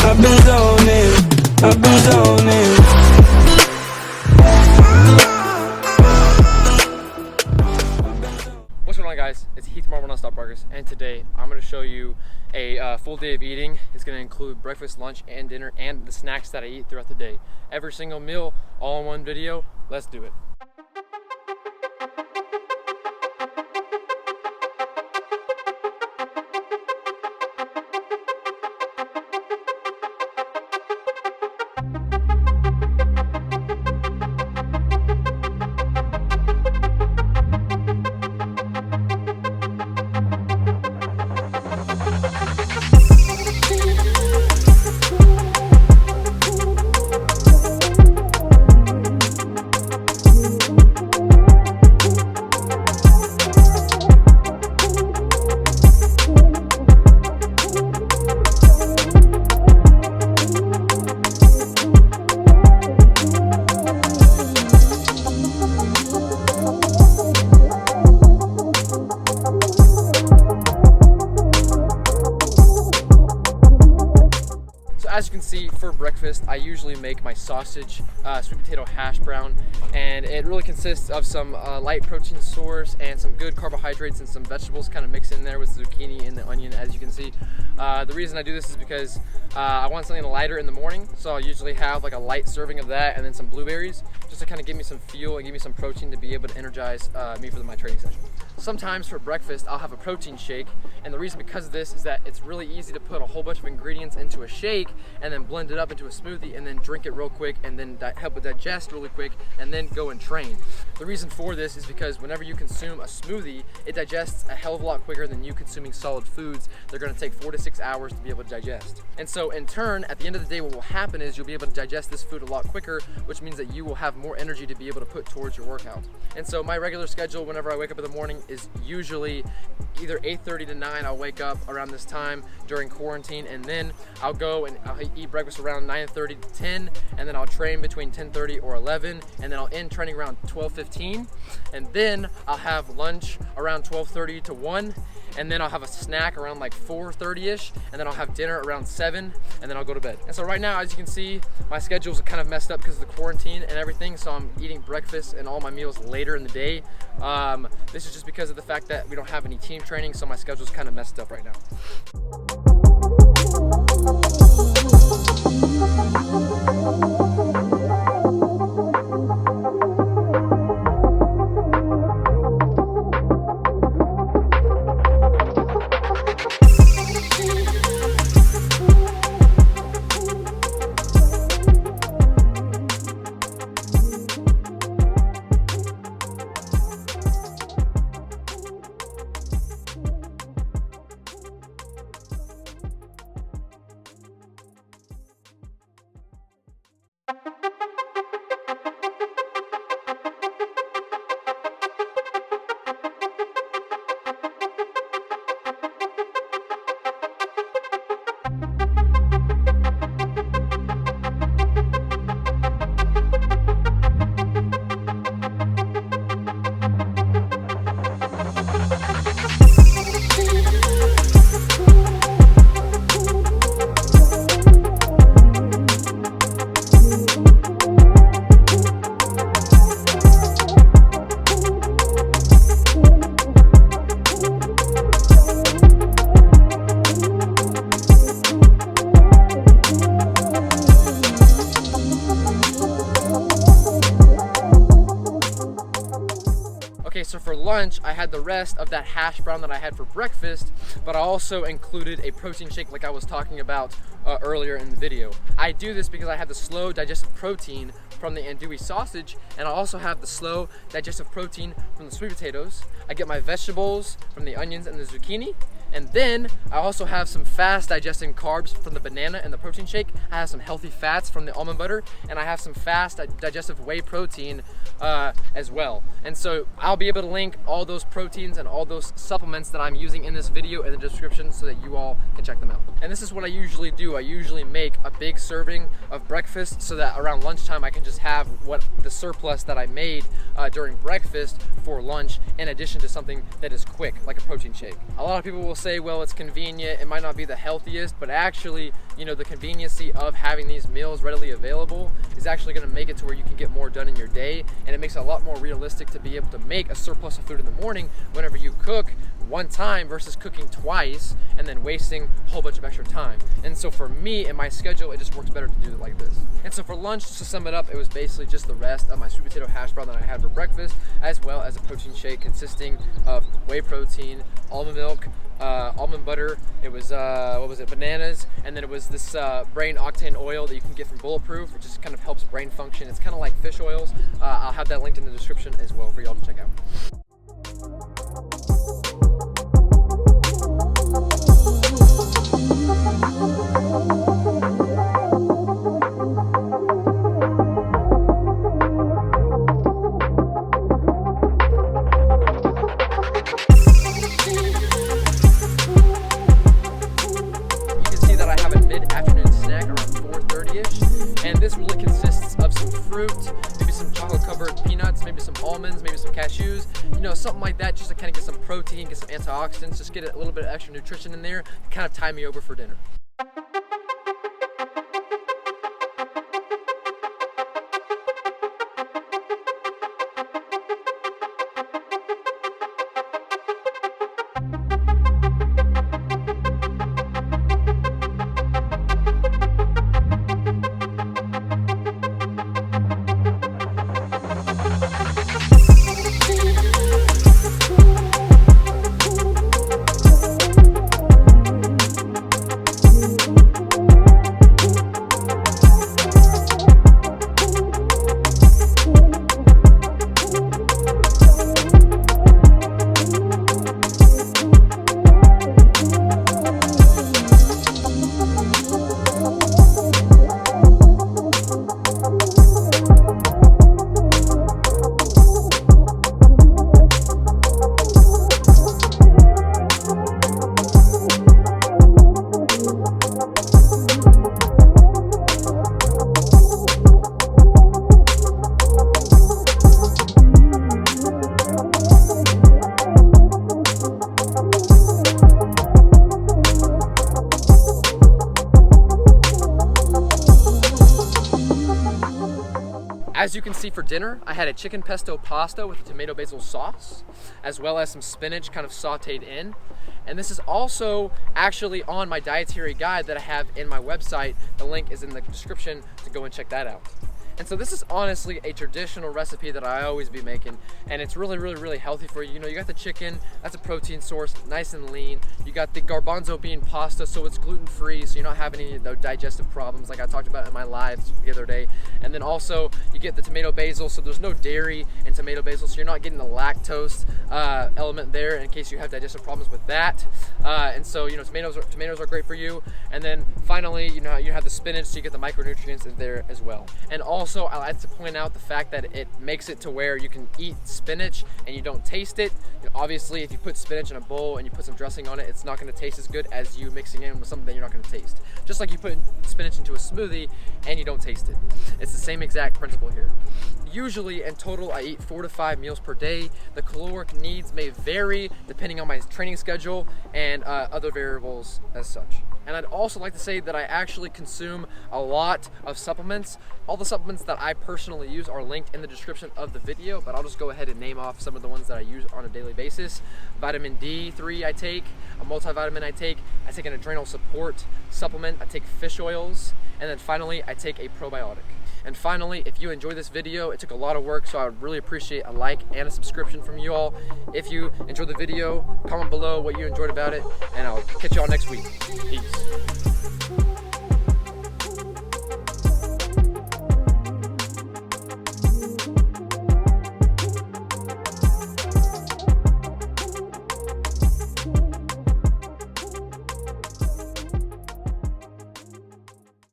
I've been zoning, I've been zoning. What's going on, guys? It's Heath from Nonstop Burgers, and today I'm going to show you a full day of eating. It's going to include breakfast, lunch, and dinner, and the snacks that I eat throughout the day. Every single meal, all in one video. Let's do it. As you can see, for breakfast, I usually make my sausage, sweet potato hash brown, and it really consists of some light protein source and some good carbohydrates and some vegetables kind of mixed in there with zucchini and the onion, as you can see. The reason I do this is because I want something lighter in the morning, so I'll usually have like a light serving of that and then some blueberries, just to kind of give me some fuel and give me some protein to be able to energize me for my training session. Sometimes for breakfast, I'll have a protein shake, and the reason because of this is that it's really easy to put a whole bunch of ingredients into a shake and then blend it up into a smoothie and then drink it real quick and then help it digest really quick and then go and train. The reason for this is because whenever you consume a smoothie, it digests a hell of a lot quicker than you consuming solid foods. They're going to take 4 to 6 hours to be able to digest. And so in turn, at the end of the day, what will happen is you'll be able to digest this food a lot quicker, which means that you will have more energy to be able to put towards your workout. And so my regular schedule whenever I wake up in the morning is usually either 8:30 to 9. I'll wake up around this time during quarantine, and then I'll go and I'll eat breakfast around 9:30 to 10, and then I'll train between 10:30 or 11, and then I'll end training around 12:15, and then I'll have lunch around 12:30 to 1, and then I'll have a snack around like 4:30ish, and then I'll have dinner around 7, and then I'll go to bed. And so right now, as you can see, my schedule's kind of messed up because of the quarantine and everything, so I'm eating breakfast and all my meals later in the day. This is just because of the fact that we don't have any team training, so my schedule's kind of messed up right now. Okay, so for lunch, I had the rest of that hash brown that I had for breakfast, but I also included a protein shake like I was talking about earlier in the video. I do this because I have the slow digestive protein from the andouille sausage, and I also have the slow digestive protein from the sweet potatoes. I get my vegetables from the onions and the zucchini, and then I also have some fast digesting carbs from the banana and the protein shake. I have some healthy fats from the almond butter, and I have some fast digestive whey protein as well. And so I'll be able to link all those proteins and all those supplements that I'm using in this video in the description so that you all can check them out. And this is what I usually do. I usually make a big serving of breakfast so that around lunchtime I can just have what the surplus that I made during breakfast for lunch, in addition to something that is quick, like a protein shake. A lot of people will say, well, it's convenient, it might not be the healthiest, but actually, you know, the conveniency of having these meals readily available is actually going to make it to where you can get more done in your day, and it makes it a lot more realistic to be able to make a surplus of food in the morning whenever you cook one time versus cooking twice and then wasting a whole bunch of extra time. And so for me and my schedule, it just works better to do it like this. And so for lunch, to sum it up, it was basically just the rest of my sweet potato hash brown that I had for breakfast, as well as a protein shake consisting of whey protein, almond milk, almond butter, it was bananas, and then it was this brain octane oil that you can get from Bulletproof, which just kind of helps brain function. It's kind of like fish oils. I'll have that linked in the description as well for y'all to check out. And this really consists of some fruit, maybe some chocolate covered peanuts, maybe some almonds, maybe some cashews, you know, something like that, just to kind of get some protein, get some antioxidants, just get a little bit of extra nutrition in there, kind of tie me over for dinner. As you can see, for dinner, I had a chicken pesto pasta with a tomato basil sauce, as well as some spinach kind of sauteed in. And this is also actually on my dietary guide that I have in my website. The link is in the description to go and check that out. And so this is honestly a traditional recipe that I always be making, and it's really healthy for you. You know, you got the chicken, that's a protein source, nice and lean. You got the garbanzo bean pasta, so it's gluten-free, so you're not having any of the digestive problems like I talked about in my lives the other day. And then also you get the tomato basil, so there's no dairy in tomato basil, so you're not getting the lactose element there in case you have digestive problems with that. And so, you know, tomatoes are great for you. And then finally, you know, you have the spinach, so you get the micronutrients in there as well. And also, I like to point out the fact that it makes it to where you can eat spinach and you don't taste it. You know, obviously, if you put spinach in a bowl and you put some dressing on it, it's not going to taste as good as you mixing in with something that you're not going to taste. Just like you put spinach into a smoothie and you don't taste it. It's the same exact principle here. Usually, in total, I eat 4 to 5 meals per day. The caloric needs may vary depending on my training schedule and other variables as such. And I'd also like to say that I actually consume a lot of supplements. All the supplements that I personally use are linked in the description of the video, but I'll just go ahead and name off some of the ones that I use on a daily basis. Vitamin D3 I take, a multivitamin I take an adrenal support supplement, I take fish oils, and then finally I take a probiotic. And finally, if you enjoyed this video, it took a lot of work, so I would really appreciate a like and a subscription from you all. If you enjoyed the video, comment below what you enjoyed about it, and I'll catch you all next week. Peace.